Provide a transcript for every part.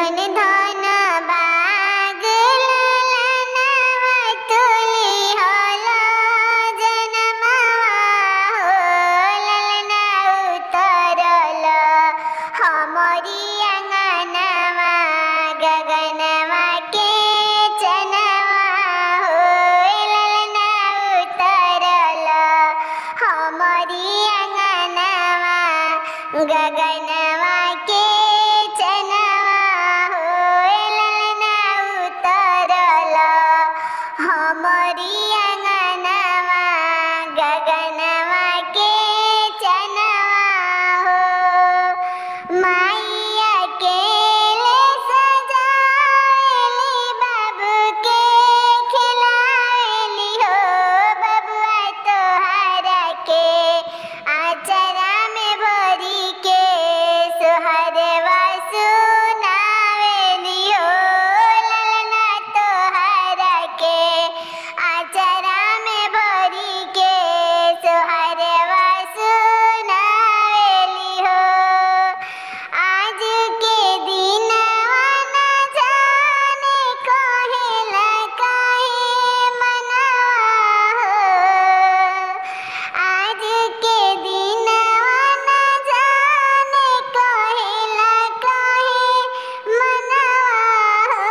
धन धन भाग ललनवा तुली होला जनमवा हो ललना उतरल हमरी अंगनवा गगनवा के चनवा हो ललना उतरल हमरी अंगनवा गगनवा के चनवा हो ललना उतरल हमरी अंगनवा गगनवा के चनवा हो माइया के ले सजाएली बाबू के खिलाएली हो बबुआ तोहरा के आचरा में भरी के सोहरवा सुनावेली हो ललना तोहरा के आचरा में भरी के सोहरवा सुनावेली हो आज के दिनवा न जाने कहेला काहे मनवा हो आज के दिनवा न जाने कहेला काहे मनवा हो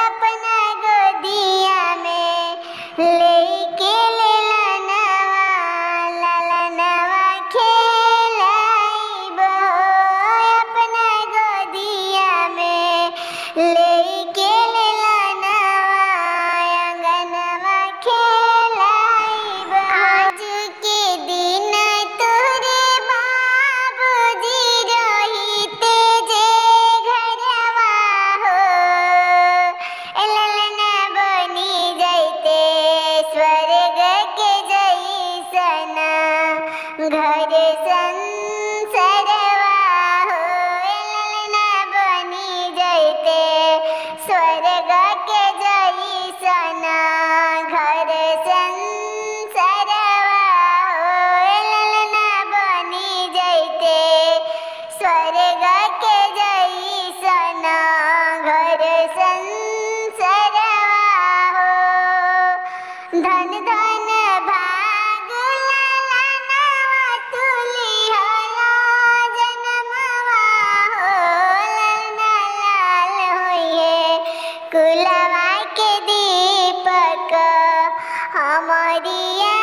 अपना गोदिया में लेके ललनवा ललनवा खेलाइब हो अपना गोदिया में लेके ललनवा अंगनवा खेलाइब आज के दिन तोरे बाबूजी रहिते जे घरवा हो ललना बनी जैते स्वर्ग के जैसन घर संसारवा हो ललना बनी जैते स्वर्ग के जैसन घर संसारवा हो ललना बनी जैते स्वर्ग के जैसन घर संसारवा हो धन धन भाग ललनवा तुली होला जनमवा हो ललना लाल होइहे कुलवा के दीपक हमरिया